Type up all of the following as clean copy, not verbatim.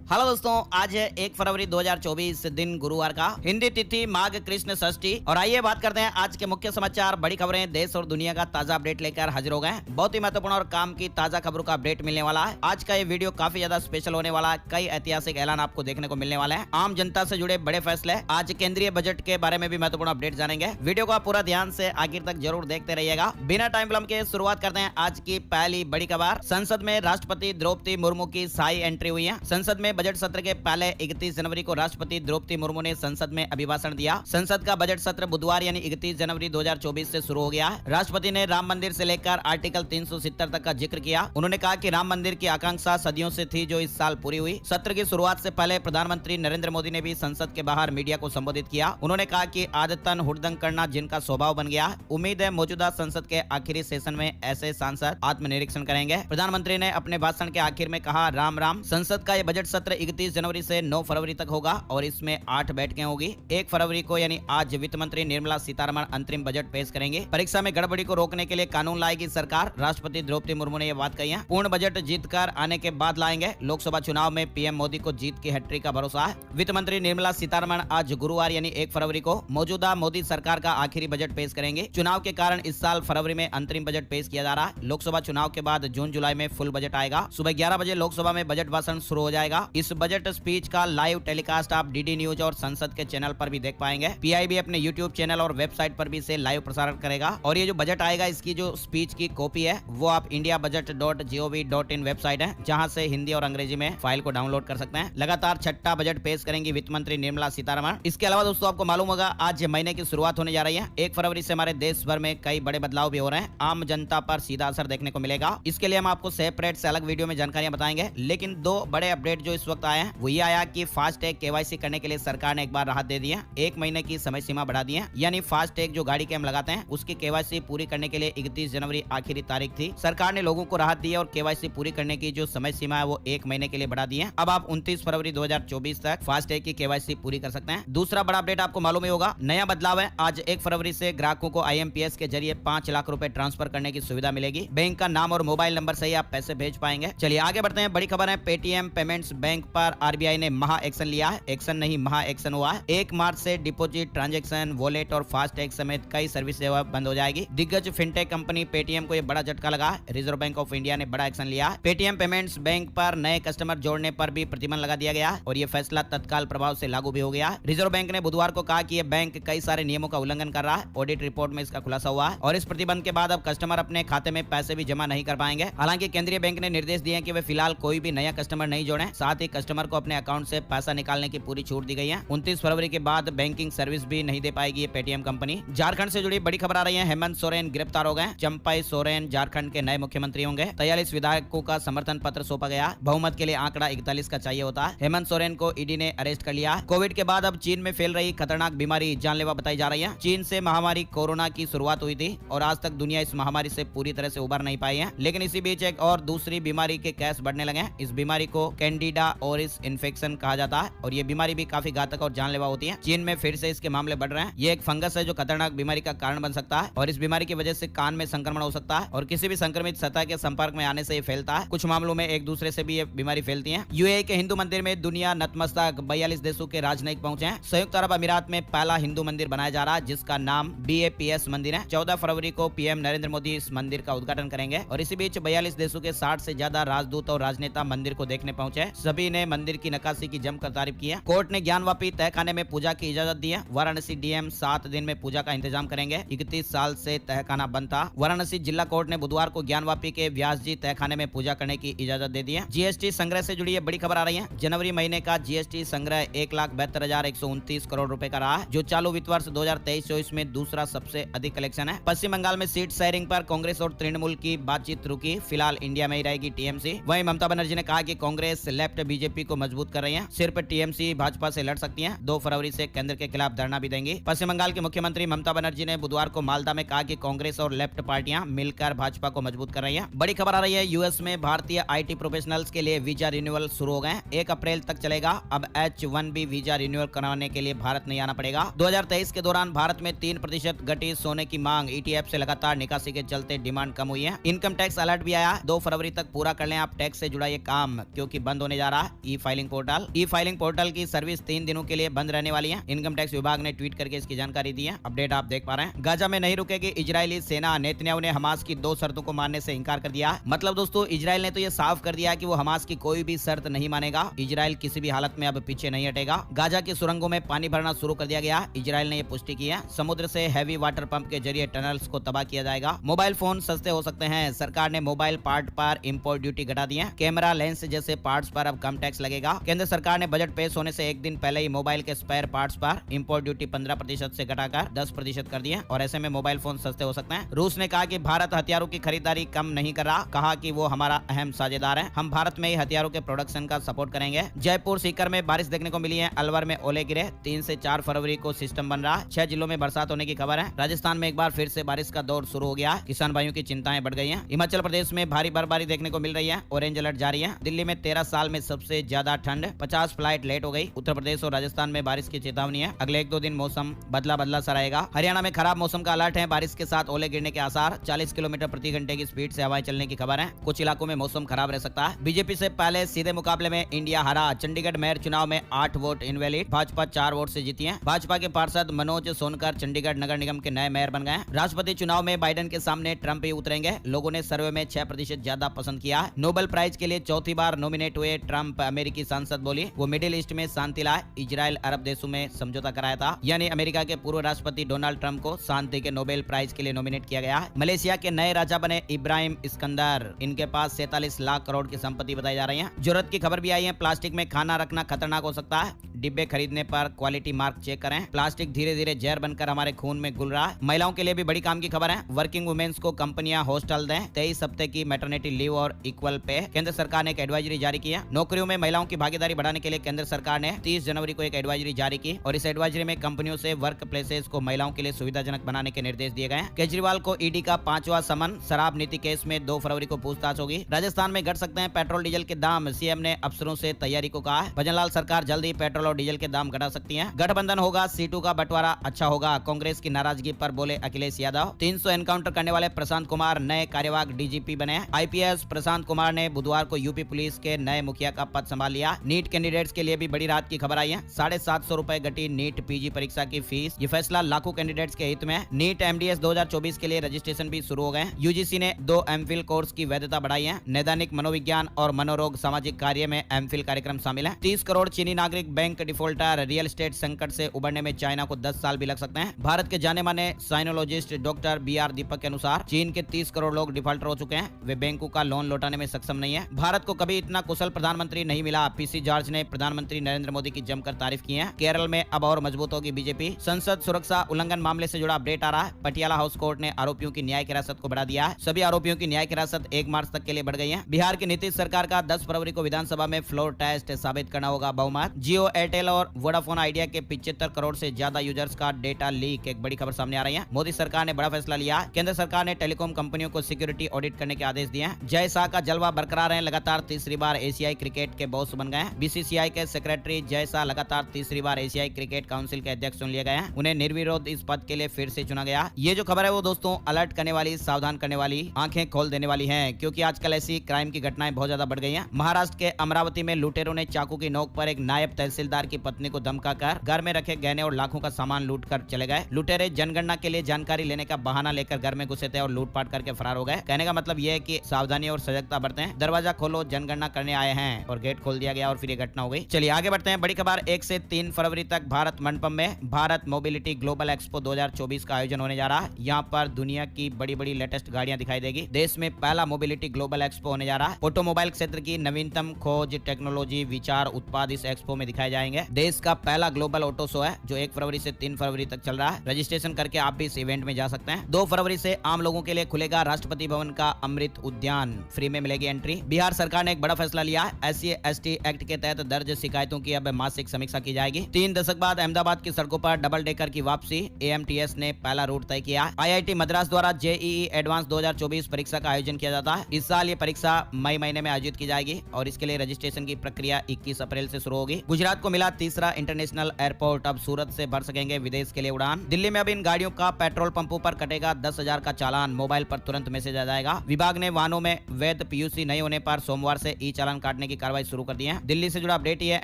Hello दोस्तों, आज है 1 फरवरी 2024 दिन गुरुवार का, हिंदी तिथि माघ कृष्ण षष्ठी। और आइए बात करते हैं आज के मुख्य समाचार, बड़ी खबरें, देश और दुनिया का ताजा अपडेट लेकर हाजिर हो गए हैं। बहुत ही महत्वपूर्ण और काम की ताजा खबरों का अपडेट मिलने वाला है। आज का ये वीडियो काफी ज्यादा स्पेशल होने वाला है। कई ऐतिहासिक ऐलान आपको देखने को मिलने वाले हैं, आम जनता से जुड़े बड़े फैसले, आज केंद्रीय बजट के बारे में भी महत्वपूर्ण अपडेट जानेंगे। वीडियो को आप पूरा ध्यान से आखिर तक जरूर देखते रहिएगा। बिना टाइम विलंब के शुरुआत करते हैं आज की पहली बड़ी खबर। संसद में राष्ट्रपति द्रौपदी मुर्मू की शाही एंट्री हुई है। संसद में बजट सत्र के पहले 31 जनवरी को राष्ट्रपति द्रौपदी मुर्मू ने संसद में अभिभाषण दिया। संसद का बजट सत्र बुधवार यानी 31 जनवरी 2024 से शुरू हो गया है। राष्ट्रपति ने राम मंदिर से लेकर आर्टिकल 370 तक का जिक्र किया। उन्होंने कहा कि राम मंदिर की आकांक्षा सदियों से थी, जो इस साल पूरी हुई। सत्र की शुरुआत से पहले प्रधानमंत्री नरेंद्र मोदी ने भी संसद के बाहर मीडिया को संबोधित किया। उन्होंने कहा कि आदतन हुड़दंग करना जिनका स्वभाव बन गया, उम्मीद है मौजूदा संसद के आखिरी सेशन में ऐसे सांसद आत्मनिरीक्षण करेंगे। प्रधानमंत्री ने अपने भाषण के आखिर में कहा, राम राम। संसद का यह बजट सत्र 31 जनवरी से 9 फरवरी तक होगा और इसमें 8 बैठकें होगी। 1 फरवरी को यानी आज वित्त मंत्री निर्मला सीतारमण अंतरिम बजट पेश करेंगे। परीक्षा में गड़बड़ी को रोकने के लिए कानून लाएगी सरकार, राष्ट्रपति द्रौपदी मुर्मू ने यह बात कही है। पूर्ण बजट जीतकर आने के बाद लाएंगे। लोकसभा चुनाव में पीएम मोदी को जीत की हैट्रिक का भरोसा है। वित्त मंत्री निर्मला सीतारमण आज गुरुवार यानी 1 फरवरी को मौजूदा मोदी सरकार का आखिरी बजट पेश करेंगे। चुनाव के कारण इस साल फरवरी में अंतरिम बजट पेश किया जा रहा है। लोकसभा चुनाव के बाद जून जुलाई में फुल बजट आएगा। सुबह 11 बजे लोकसभा में बजट भाषण शुरू हो जाएगा। इस बजट स्पीच का लाइव टेलीकास्ट आप डीडी न्यूज और संसद के चैनल पर भी देख पाएंगे। पीआईबी अपने यूट्यूब चैनल और वेबसाइट पर भी इसे लाइव प्रसारण करेगा। और ये जो बजट आएगा, इसकी जो स्पीच की कॉपी है वो आप indiabudget.gov.in वेबसाइट है, जहां से हिंदी और अंग्रेजी में फाइल को डाउनलोड कर सकते हैं। लगातार छठा बजट पेश करेंगी वित्त मंत्री निर्मला सीतारमण। इसके अलावा दोस्तों आपको मालूम होगा, आज महीने की शुरुआत होने जा रही है। 1 फरवरी से हमारे देश भर में कई बड़े बदलाव भी हो रहे हैं। आम जनता पर सीधा असर देखने को मिलेगा। इसके लिए हम आपको सेपरेट से अलग वीडियो में जानकारियां बताएंगे। लेकिन 2 बड़े अपडेट जो इस वक्त आए हैं वो ये आया कि फास्टैग केवाईसी करने के लिए सरकार ने एक बार राहत दे दी है। 1 महीने की समय सीमा बढ़ा दी है। यानी फास्टैग जो गाड़ी के हम लगाते हैं उसकी केवाईसी पूरी करने के लिए 31 जनवरी आखिरी तारीख थी। सरकार ने लोगों को राहत दी है और केवाईसी पूरी करने की जो समय सीमा है वो 1 महीने के लिए बढ़ा दी है। अब आप 29 फरवरी 2024 तक फास्टैग की केवाईसी पूरी कर सकते हैं। दूसरा बड़ा अपडेट आपको मालूम ही होगा, नया बदलाव है। आज 1 फरवरी से ग्राहकों को IMPS के जरिए 5 लाख रुपए ट्रांसफर करने की सुविधा मिलेगी। बैंक का नाम और मोबाइल नंबर से ही आप पैसे भेज पाएंगे। चलिए आगे बढ़ते हैं। बड़ी खबर है, पेटीएम पेमेंट्स बैंक पर RBI ने महा एक्शन लिया है। एक्शन नहीं, महा एक्शन हुआ है। 1 मार्च से डिपॉजिट, ट्रांजैक्शन, वॉलेट और फास्टैग समेत कई सर्विस सेवा बंद हो जाएगी। दिग्गज फिनटेक कंपनी पेटीएम को यह बड़ा झटका लगा है। रिजर्व बैंक ऑफ इंडिया ने बड़ा एक्शन लिया है। पेटीएम पेमेंट्स बैंक पर नए कस्टमर जोड़ने पर भी प्रतिबंध लगा दिया गया है और यह फैसला तत्काल प्रभाव से लागू भी हो गया है। रिजर्व बैंक ने बुधवार को कहा कि यह बैंक कई सारे नियमों का उल्लंघन कर रहा है। ऑडिट रिपोर्ट में इसका खुलासा हुआ है और इस प्रतिबंध के बाद अब कस्टमर अपने खाते में पैसे भी जमा नहीं कर पाएंगे। हालांकि केंद्रीय बैंक ने निर्देश दिए कि वे फिलहाल कोई भी नया कस्टमर नहीं जोड़े। साथ ही कस्टमर को अपने अकाउंट से पैसा निकालने की पूरी छूट दी गई है। 29 फरवरी के बाद बैंकिंग सर्विस भी नहीं दे पाएगी ये पेटीएम कंपनी। झारखंड से जुड़ी बड़ी खबर आ रही है। हेमंत सोरेन गिरफ्तार हो गए। चंपाई सोरेन झारखंड के नए मुख्यमंत्री होंगे। 43 विधायकों का समर्थन पत्र सौंपा गया। बहुमत के लिए आंकड़ा 41 का चाहिए होता है। हेमंत सोरेन को ईडी ने अरेस्ट कर लिया। कोविड के बाद अब चीन में फैल रही खतरनाक बीमारी जानलेवा बताई जा रही है। चीन से महामारी कोरोना की शुरुआत हुई थी और आज तक दुनिया इस महामारी से पूरी तरह से उबर नहीं पाई है। लेकिन इसी बीच एक और दूसरी बीमारी के केस बढ़ने लगे हैं। इस बीमारी को कैंडिडा ओरिस इन्फेक्शन कहा जाता है और ये बीमारी भी काफी घातक और जानलेवा होती है। चीन में फिर से इसके मामले बढ़ रहे हैं। ये एक फंगस है जो खतरनाक बीमारी का कारण बन सकता है और इस बीमारी की वजह से कान में संक्रमण हो सकता है और किसी भी संक्रमित सतह के संपर्क में आने से ये फैलता है। कुछ मामलों में एक दूसरे से भी ये बीमारी फैलती है। यूएई के हिंदू मंदिर में दुनिया नतमस्तक, 42 देशों के राजनयिक पहुंचे हैं। संयुक्त अरब अमीरात में पहला हिंदू मंदिर बनाया जा रहा है जिसका नाम BAPS मंदिर है। 14 फरवरी को पीएम नरेंद्र मोदी इस मंदिर का उद्घाटन करेंगे और इसी बीच 42 देशों के 60 से ज्यादा राजदूत और राजनेता मंदिर को देखने पहुंचे। सभी ने मंदिर की नक्काशी की जमकर तारीफ की है। कोर्ट ने ज्ञानवापी तहखाने में पूजा की इजाजत दी है। वाराणसी डीएम 7 दिन में पूजा का इंतजाम करेंगे। 31 साल से तहखाना बंद था। वाराणसी जिला कोर्ट ने बुधवार को ज्ञानवापी के व्यास जी तहखाने में पूजा करने की इजाजत दे दी है। जीएसटी संग्रह से जुड़ी बड़ी खबर आ रही है। जनवरी महीने का जीएसटी संग्रह 1,72,129 करोड़ रुपए का रहा है, जो चालू वित्त वर्ष 2023-24 में दूसरा सबसे अधिक कलेक्शन है। पश्चिम बंगाल में सीट शेयरिंग पर कांग्रेस और तृणमूल की बातचीत रुकी। फिलहाल इंडिया में ही रहेगी टीएमसी। वहीं ममता बनर्जी ने कहा कि कांग्रेस लेफ्ट बीजेपी को मजबूत कर रही है। सिर्फ टीएमसी भाजपा से लड़ सकती है। 2 फरवरी से केंद्र के खिलाफ धरना भी देंगी। पश्चिम बंगाल की मुख्यमंत्री ममता बनर्जी ने बुधवार को मालदा में कहा कि कांग्रेस और लेफ्ट पार्टियां मिलकर भाजपा को मजबूत कर रही हैं। बड़ी खबर आ रही है, यूएस में भारतीय आईटी प्रोफेशनल्स के लिए वीजा रिन्यूअल शुरू हो गए हैं। 1 अप्रैल तक चलेगा। अब H1B वीजा रिन्यूअल कराने के लिए भारत नहीं आना पड़ेगा। 2023 के दौरान भारत में 3% घटी सोने की मांग। ETF से लगातार निकासी के चलते डिमांड कम हुई है। इनकम टैक्स अलर्ट भी आया। 2 फरवरी तक पूरा कर लें आप टैक्स से जुड़ा ये काम, क्योंकि बंद होने जा रहा रहा है ई फाइलिंग पोर्टल की सर्विस 3 दिनों के लिए बंद रहने वाली है। इनकम टैक्स विभाग ने ट्वीट करके इसकी जानकारी दी है। अपडेट आप देख पा रहे हैं। गाजा में नहीं रुकेगी इजरायली सेना, नेतन्याहू ने हमास की 2 शर्तों को मानने से इनकार कर दिया। मतलब दोस्तों इजराइल ने तो ये साफ कर दिया कि वो हमास की कोई भी शर्त नहीं मानेगा। इजराइल किसी भी हालत में अब पीछे नहीं हटेगा। गाजा की सुरंगों में पानी भरना शुरू कर दिया गया। इजराइल ने ये पुष्टि की है। समुद्र से हैवी वाटर पंप के जरिए टनल्स को तबाह किया जाएगा। मोबाइल फोन सस्ते हो सकते हैं। सरकार ने मोबाइल पार्ट पर इंपोर्ट ड्यूटी घटा दी है। कैमरा, लेंस जैसे पार्ट्स पर अब कम टैक्स लगेगा। केंद्र सरकार ने बजट पेश होने से एक दिन पहले ही मोबाइल के स्पेयर पार्ट्स पर इंपोर्ट ड्यूटी 15% से घटाकर 10% कर दी है और ऐसे में मोबाइल फोन सस्ते हो सकते हैं। रूस ने कहा कि भारत हथियारों की खरीदारी कम नहीं कर रहा। कहा कि वो हमारा अहम साझेदार है। हम भारत में ही हथियारों के प्रोडक्शन का सपोर्ट करेंगे। जयपुर सीकर में बारिश देखने को मिली है। अलवर में ओले गिरे। 3 से 4 फरवरी को सिस्टम बन रहा। 6 जिलों में बरसात होने की खबर है। राजस्थान में एक बार फिर से बारिश का दौर शुरू हो गया। किसान भाइयों की चिंताएं बढ़ गई हैं। हिमाचल प्रदेश में भारी बर्फबारी देखने को मिल रही है। ऑरेंज अलर्ट जारी है। दिल्ली में 13 साल में सबसे ज्यादा ठंड, 50 फ्लाइट लेट हो गई। उत्तर प्रदेश और राजस्थान में बारिश की चेतावनी है। अगले 1-2 दिन मौसम बदला सा रहेगा। हरियाणा में खराब मौसम का अलर्ट है। बारिश के साथ ओले गिरने के आसार। 40 किलोमीटर प्रति घंटे की स्पीड से हवाएं चलने की खबर है। कुछ इलाकों में मौसम खराब रह सकता है। बीजेपी से पहले सीधे मुकाबले में इंडिया हारा। चंडीगढ़ मेयर चुनाव में 8 वोट इनवैलिड। भाजपा 4 वोट से जीती है। भाजपा के पार्षद मनोज सोनकर चंडीगढ़ नगर निगम के नए मेयर बन गए। राष्ट्रपति चुनाव में बाइडेन के सामने ट्रंप ही उतरेंगे। लोगों ने सर्वे में 6% ज्यादा पसंद किया। नोबेल प्राइज के लिए चौथी बार नॉमिनेट हुए ट्रंप। अमेरिकी सांसद बोली वो मिडिल ईस्ट में शांति लाए। इजराइल अरब देशों में समझौता कराया था। यानी अमेरिका के पूर्व राष्ट्रपति डोनाल्ड ट्रंप को शांति के नोबेल प्राइज के लिए नॉमिनेट किया गया। मलेशिया के नए राजा बने इब्राहिम इस्कंदर। इनके पास 47 लाख करोड़ की संपत्ति बताई जा रही है। जरूरत की खबर भी आई है। प्लास्टिक में खाना रखना खतरनाक हो सकता है। डिब्बे खरीदने पर क्वालिटी मार्क चेक करें। प्लास्टिक धीरे धीरे जहर बनकर हमारे खून में घुल रहा है। महिलाओं के लिए भी बड़ी काम की खबर है। वर्किंग वुमेन्स को कंपनियां हॉस्टल दें। 23 हफ्ते की मैटरनिटी लीव और इक्वल पे। केंद्र सरकार ने एक एडवाइजरी जारी की है। नौकरियों में महिलाओं की भागीदारी बढ़ाने के लिए केंद्र सरकार ने 30 जनवरी को एक एडवाइजरी जारी की और इस एडवाइजरी में कंपनियों से वर्क प्लेसेस को महिलाओं के लिए सुविधाजनक बनाने के निर्देश दिए गए। केजरीवाल को ईडी का 5वां समन। शराब नीति केस में 2 फरवरी को पूछताछ होगी। राजस्थान में घट सकते हैं पेट्रोल डीजल के दाम। सीएम ने अफसरों से तैयारी को कहा। भजनलाल सरकार जल्द ही पेट्रोल और डीजल के दाम घटा सकती है। गठबंधन होगा, सीटों का बंटवारा अच्छा होगा। कांग्रेस की नाराजगी पर बोले अखिलेश यादव। 300 एनकाउंटर करने वाले प्रशांत कुमार नए कार्यवाहक डीजीपी बने। आईपीएस प्रशांत कुमार ने बुधवार को यूपी पुलिस के नए मुखिया का पद संभाल लिया। नीट कैंडिडेट्स के लिए भी बड़ी राहत की खबर आई है। 750 रुपए घटी नीट पीजी परीक्षा की फीस। ये फैसला लाखों कैंडिडेट्स के हित में। नीट एमडीएस 2024 के लिए रजिस्ट्रेशन भी शुरू हो गए। यूजीसी ने 2 एमफिल कोर्स की वैधता बढ़ाई है। नैदानिक मनोविज्ञान और मनोरोग सामाजिक कार्य में एमफिल कार्यक्रम शामिल है। 30 करोड़ चीनी नागरिक बैंक डिफॉल्टर। रियल एस्टेट संकट से उबरने में चाइना को 10 साल भी लग सकते हैं। भारत के जाने माने साइनोलॉजिस्ट डॉक्टर बीआर दीपक के अनुसार चीन के 30 करोड़ लोग डिफॉल्टर हो चुके हैं। वे बैंकों का लोन लौटाने में सक्षम नहीं है। भारत को कभी इतना कुशल प्रधानमंत्री नहीं मिला। पीसी जॉर्ज ने प्रधानमंत्री नरेंद्र मोदी की जमकर तारीफ की है। केरल में अब और मजबूत होगी बीजेपी। संसद सुरक्षा उल्लंघन मामले से जुड़ा अपडेट आ रहा है। पटियाला हाउस कोर्ट ने आरोपियों की न्यायिक हिरासत को बढ़ा दिया है। सभी आरोपियों की न्यायिक हिरासत 1 मार्च तक के लिए बढ़ गई है। बिहार की नीतीश सरकार का 10 फरवरी को विधानसभा में फ्लोर टेस्ट साबित करना होगा बहुमत। जियो, एयरटेल और वोडाफोन आइडिया के 75 करोड़ से ज्यादा यूजर्स का डेटा लीक। एक बड़ी खबर सामने आ रही है। मोदी सरकार ने बड़ा फैसला लिया। केंद्र सरकार ने टेलीकॉम कंपनियों को सिक्योरिटी ऑडिट करने के आदेश दिए हैं। जय शाह का जलवा बरकरार है। लगातार तीसरी बार एशियाई क्रिकेट के बॉस बन गए हैं। बीसीसीआई के सेक्रेटरी जय शाह लगातार तीसरी बार एशियाई क्रिकेट काउंसिल के अध्यक्ष चुन लिए गए हैं। उन्हें निर्विरोध इस पद के लिए फिर से चुना गया। ये जो खबर है वो दोस्तों अलर्ट करने वाली, सावधान करने वाली, आंखें खोल देने वाली है, क्योंकि आजकल ऐसी क्राइम की घटनाएं बहुत ज्यादा बढ़ गई हैं। महाराष्ट्र के अमरावती में लुटेरों ने चाकू की नोक पर एक नायब तहसीलदार की पत्नी को धमकाकर घर में रखे गहने और लाखों का सामान लूट कर चले गए। लुटेरे जनगणना के लिए जानकारी लेने का बहाना लेकर घर में घुसे थे और लूटपाट करके फरार हो गए। कहने का मतलब यह है कि सावधानी और सजगता बरतें। दरवाजा खोलो, जनगणना करने आए हैं, और गेट खोल दिया गया और फिर ये घटना हो गई। चलिए आगे बढ़ते हैं। बड़ी खबर 1 से 3 फरवरी तक भारत मंडपम में भारत मोबिलिटी ग्लोबल एक्सपो 2024 का आयोजन होने जा रहा है। यहाँ पर दुनिया की बड़ी बड़ी लेटेस्ट गाड़ियां दिखाई देगी। देश में पहला मोबिलिटी ग्लोबल एक्सपो होने जा रहा है। ऑटोमोबाइल क्षेत्र की नवीनतम खोज, टेक्नोलॉजी, विचार, उत्पाद इस एक्सपो में दिखाए जाएंगे। देश का पहला ग्लोबल ऑटो शो है जो 1 फरवरी से 3 फरवरी तक चल रहा है। रजिस्ट्रेशन करके आप भी इस इवेंट में जा सकते हैं। 2 फरवरी से आम लोगों के लिए खुलेगा राष्ट्रपति भवन का अमृत उद्यान। फ्री में मिलेगी एंट्री। बिहार सरकार ने एक बड़ा फैसला लिया है। SC/ST एक्ट के तहत दर्ज शिकायतों की अब मासिक समीक्षा की जाएगी। 3 दशक बाद अहमदाबाद की सड़कों पर डबल डेकर की वापसी। AMTS ने पहला रूट तय किया। IIT मद्रास द्वारा JEE एडवांस 2024 परीक्षा का आयोजन किया जाता है। इस साल ये परीक्षा मई महीने में आयोजित की जाएगी और इसके लिए रजिस्ट्रेशन की प्रक्रिया 21 अप्रैल से शुरू होगी। गुजरात को मिला तीसरा इंटरनेशनल एयरपोर्ट। अब सूरत से भर सकेंगे विदेश के लिए उड़ान। दिल्ली में अब इन गाड़ियों का पेट्रोल पंपों पर कटेगा 10,000 का चालान। मोबाइल पर तुरंत मैसेज आ जाएगा। विभाग ने वाहनों में वैध PUC नहीं होने पर सोमवार से ई चालान काटने की कार्रवाई शुरू कर दी है। दिल्ली से जुड़ा अपडेट ये है,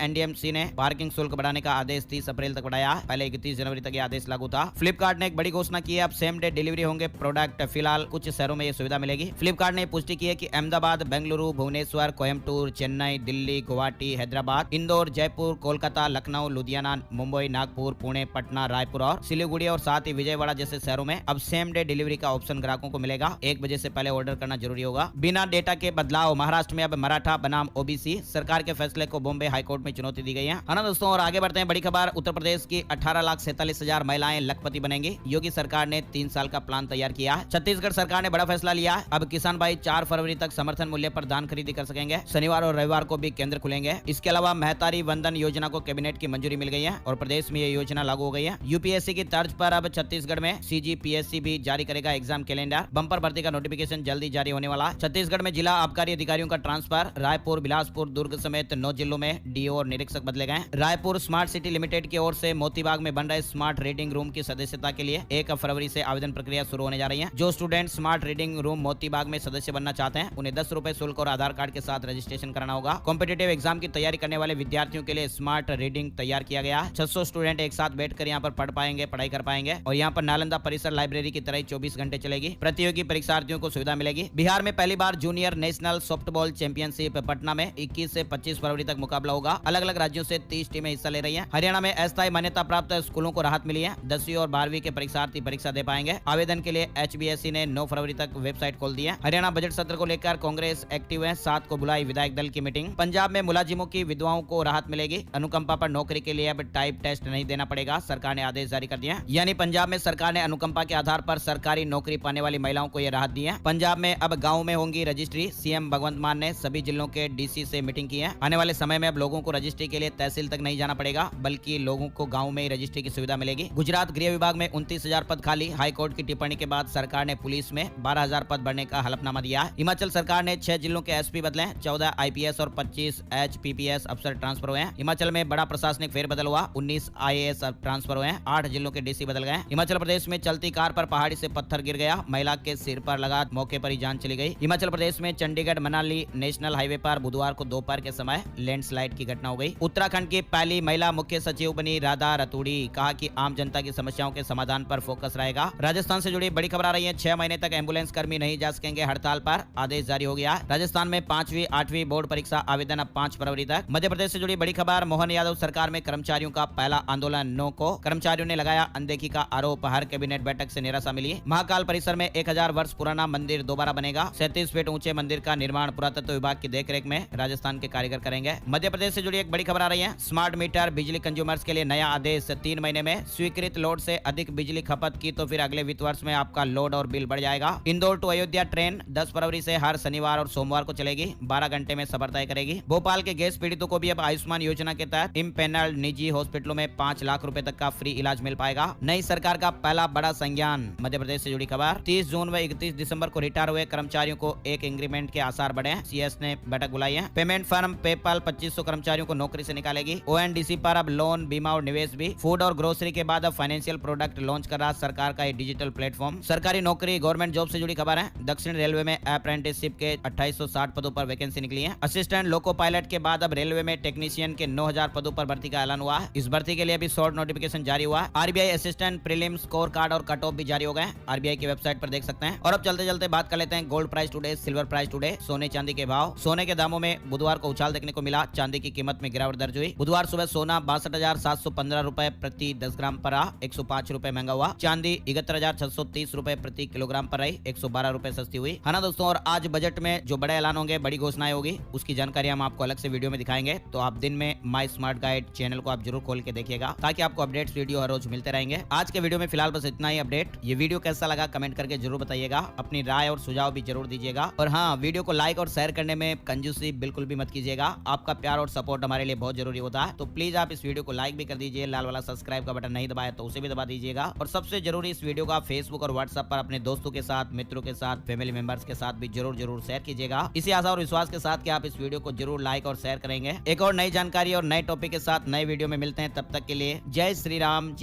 एनडीएमसी ने पार्किंग शुल्क बढ़ाने का आदेश 30 अप्रैल तक बढ़ाया। पहले 31 जनवरी तक ये आदेश लागू था। फ्लिपकार्ट ने एक बड़ी घोषणा की है, अब सेम डे डिलीवरी होंगे प्रोडक्ट। फिलहाल कुछ शहरों में ये सुविधा मिलेगी। फ्लिपकार्ट ने पुष्टि की है कि अहमदाबाद, बेंगलुरु, भुवनेश्वर, कोयम्बटूर, चेन्नई, दिल्ली, गुवाहाटी, हैदराबाद, इंदौर, जयपुर, कोलकाता, लखनऊ, लुधियाना, मुंबई, नागपुर, पुणे, पटना, रायपुर और सिलीगुड़ी और साथ ही विजयवाड़ा जैसे शहरों में अब सेम डे डिलीवरी का ऑप्शन ग्राहकों को मिलेगा। 1 बजे से पहले ऑर्डर करना जरूरी होगा। बिना डेटा के बदलाव, महाराष्ट्र में अब मराठा बनाम ओबीसी। सरकार के फैसले को बॉम्बे हाईकोर्ट में चुनौती दी गई है ना दोस्तों। और आगे बढ़ते हैं, बड़ी खबर, उत्तर प्रदेश की 18,47,000 महिलाएं लखपति बनेंगी। योगी सरकार ने 3 साल का प्लान तैयार किया है। छत्तीसगढ़ सरकार ने बड़ा फैसला लिया है। अब किसान भाई 4 फरवरी तक समर्थन मूल्य पर धान खरीदी कर सकेंगे। शनिवार और रविवार को भी केंद्र खुलेंगे। इसके अलावा महतारी वंदन योजना को कैबिनेट की मंजूरी मिल गई है और प्रदेश में ये योजना लागू हो गई है। यूपीएससी की तर्ज पर अब छत्तीसगढ़ में सीजीपीएससी भी जारी करेगा एग्जाम कैलेंडर। बंपर भर्ती का नोटिफिकेशन जल्दी जारी होने वाला। छत्तीसगढ़ में जिला आबकारी अधिकारियों का ट्रांसफर। रायपुर, बिलासपुर, दुर्ग समेत 9 जिलों में डीओ और निरीक्षक बदले गए। रायपुर स्मार्ट सिटी लिमिटेड की ओर से मोतीबाग में बन रहे स्मार्ट रीडिंग रूम की सदस्यता के लिए 1 फरवरी से आवेदन प्रक्रिया शुरू होने जा रही है। जो student smart reading room Motibagh में सदस्य बनना चाहते हैं, उन्हें 10 रुपए शुल्क और आधार कार्ड के साथ रजिस्ट्रेशन कराना होगा। कॉम्पिटिटिव एग्जाम की तैयारी करने वाले विद्यार्थियों के लिए स्मार्ट रीडिंग तैयार किया गया। 600 स्टूडेंट एक साथ बैठकर यहाँ पर पढ़ पाएंगे, पढ़ाई कर पाएंगे और यहाँ पर नालंदा परिसर लाइब्रेरी की तरह 24 घंटे चलेगी। प्रतियोगी परीक्षार्थियों को सुविधा मिलेगी। बिहार में पहली बार junior national softball championship Patna में 21 से 25 फरवरी तक मुकाबला होगा। अलग अलग राज्यों से 30 टीमें हिस्सा ले रही हैं। हरियाणा में अस्थायी मान्यता प्राप्त स्कूलों को राहत मिली है। 10वीं और 12वीं के परीक्षार्थी परीक्षा दे पाएंगे। आवेदन के लिए एचबीएससी ने 9 फरवरी तक वेबसाइट खोल दी है। हरियाणा बजट सत्र को लेकर कांग्रेस एक्टिव है। 7 को बुलाई विधायक दल की मीटिंग। पंजाब में मुलाजिमों की विधवाओं को राहत मिलेगी। अनुकंपा पर नौकरी के लिए अब टाइप टेस्ट नहीं देना पड़ेगा। सरकार ने आदेश जारी कर दिया। यानी पंजाब में सरकार ने अनुकंपा के आधार पर सरकारी नौकरी पाने वाली महिलाओं को यह राहत दी है। पंजाब में अब गाँव में होंगी रजिस्ट्री। सीएम भगवंत मान ने सभी जिलों के डीसी से मीटिंग की है। आने वाले समय में अब लोगों को रजिस्ट्री के लिए तहसील तक नहीं जाना पड़ेगा, बल्कि लोगों को गाँव में ही रजिस्ट्री की सुविधा मिलेगी। गुजरात गृह विभाग में 29,000 पद खाली। हाईकोर्ट की टिप्पणी के बाद सरकार ने पुलिस में 12,000 पद बढ़ने का हलफनामा दिया। हिमाचल सरकार ने 6 जिलों के एसपी बदले। 14 आईपीएस और 25 एचपीपीएस अफसर ट्रांसफर हुए हैं। हिमाचल में बड़ा प्रशासनिक फेरबदल हुआ। 19 आईएएस ट्रांसफर हुए हैं। 8 जिलों के डीसी बदल गए। हिमाचल प्रदेश में चलती कार पर पहाड़ी से पत्थर गिर गया। महिला के सिर पर लगा, मौके पर ही जान चली गई। हिमाचल प्रदेश में चंडीगढ़ मनाली नेशनल हाईवे पर बुधवार को दोपहर के समय लैंडस्लाइड की घटना हो गई। उत्तराखंड की पहली महिला मुख्य सचिव बनी राधा रतूड़ी। कहा कि आम जनता की समस्याओं के समाधान पर फोकस रहेगा। राजस्थान से जुड़ी बड़ी खबर आ रही है। 6 महीने तक एम्बुलेंस कर्मी नहीं जा सकेंगे हड़ताल पर, आदेश जारी हो गया। राजस्थान में 5वीं 8वीं बोर्ड परीक्षा आवेदन अब 5 फरवरी तक। मध्य प्रदेश से जुड़ी बड़ी खबर, मोहन यादव सरकार में कर्मचारियों का पहला आंदोलन नो को। कर्मचारियों ने लगाया अनदेखी का आरोप। हर कैबिनेट बैठक से निराशा मिली। महाकाल परिसर में 1000 वर्ष पुराना मंदिर दोबारा बनेगा। 37 फीट ऊंचे मंदिर का निर्माण पुरातत्व विभाग की देखरेख में राजस्थान के कारीगर करेंगे। मध्य प्रदेश से जुड़ी एक बड़ी खबर आ रही है। स्मार्ट मीटर बिजली कंज्यूमर्स के लिए नया आदेश। 3 महीने में स्वीकृत लोड से अधिक बिजली खपत की तो फिर अगले वित्त वर्ष में आपका लोड और बिल बढ़ जाएगा। इंदौर टू अयोध्या ट्रेन 10 फरवरी से हर शनिवार और सोमवार को चलेगी। 12 घंटे में सफर तय करेगी। भोपाल के गैस पीड़ितों को भी अब आयुष्मान योजना के तहत इम्पेनल्ड निजी हॉस्पिटलों में 5 लाख रुपए तक का फ्री इलाज मिल पाएगा। नई सरकार का पहला बड़ा संज्ञान। मध्य प्रदेश से जुड़ी खबर, 30 जून व 31 दिसंबर को रिटायर हुए कर्मचारियों को एक इंक्रीमेंट के आसार बढ़े। सीएस ने बैठक बुलाई है। पेमेंट फर्म पेपल 2500 कर्मचारियों को नौकरी से निकालेगी। ओएनडीसी पर अब लोन, बीमा और निवेश भी। फूड और ग्रोसरी के बाद अब फाइनेंशियल प्रोडक्ट लॉन्च कर रहा सरकार का डिजिटल प्लेटफॉर्म। सरकारी नौकरी गवर्नमेंट जॉब से जुड़ी खबर है। दक्षिण रेलवे में अप्रेंटिसशिप के 2860 पदों पर वैकेंसी निकली है। असिस्टेंट लोको पायलट के बाद अब रेलवे में टेक्नीशियन के 9000 पदों पर भर्ती का ऐलान हुआ। इस भर्ती के लिए अभी शॉर्ट नोटिफिकेशन जारी हुआ। RBI assistant prelims score card और कट ऑफ भी जारी हो गए। आरबीआई की वेबसाइट पर देख सकते हैं। और अब चलते चलते बात कर लेते हैं gold price today, silver price today, सोने चांदी के भाव। सोने के दामों में बुधवार को उछाल देखने को मिला। चांदी की कीमत में गिरावट दर्ज हुई। बुधवार सुबह सोना 62,715 रुपए प्रति 10 ग्राम पर रहा, 105 रुपए महंगा हुआ। चांदी 71,630 रुपए प्रति किलोग्राम पर रही, 112 रुपए सस्ती हुई है ना दोस्तों। और आज बजट में जो बड़े ऐलान होंगे, बड़ी घोषणाएं होगी, उसकी जानकारी हम आपको अलग से वीडियो में दिखाएंगे। तो आप दिन में माई स्मार्ट गाइड चैनल को आप जरूर खोल के देखिएगा, ताकि आपको अपडेट्स वीडियो हर रोज मिलते रहेंगे। आज के वीडियो में फिलहाल बस इतना ही अपडेट। ये वीडियो कैसा लगा कमेंट करके जरूर बताइएगा। अपनी राय और सुझाव भी जरूर दीजिएगा। और हाँ, वीडियो को लाइक और शेयर करने में कंजूसी बिल्कुल भी मत कीजिएगा। आपका प्यार और सपोर्ट हमारे लिए बहुत जरूरी होता है। तो प्लीज आप इस वीडियो को लाइक भी कर दीजिए। लाल वाला सब्सक्राइब का बटन नहीं दबाया तो उसे भी दबा दीजिएगा। और सबसे जरूरी, इस वीडियो को आप फेसबुक और व्हाट्सएप पर अपने दोस्तों के साथ, मित्रों के साथ, फैमिली मेंबर्स के साथ भी जरूर शेयर कीजिएगा। इसी आशा और विश्वास के साथ कि आप इस वीडियो को जरूर लाइक और शेयर करेंगे। एक और नई जानकारी और नए टॉपिक के साथ नए वीडियो में मिलते हैं। तब तक के लिए जय श्री राम।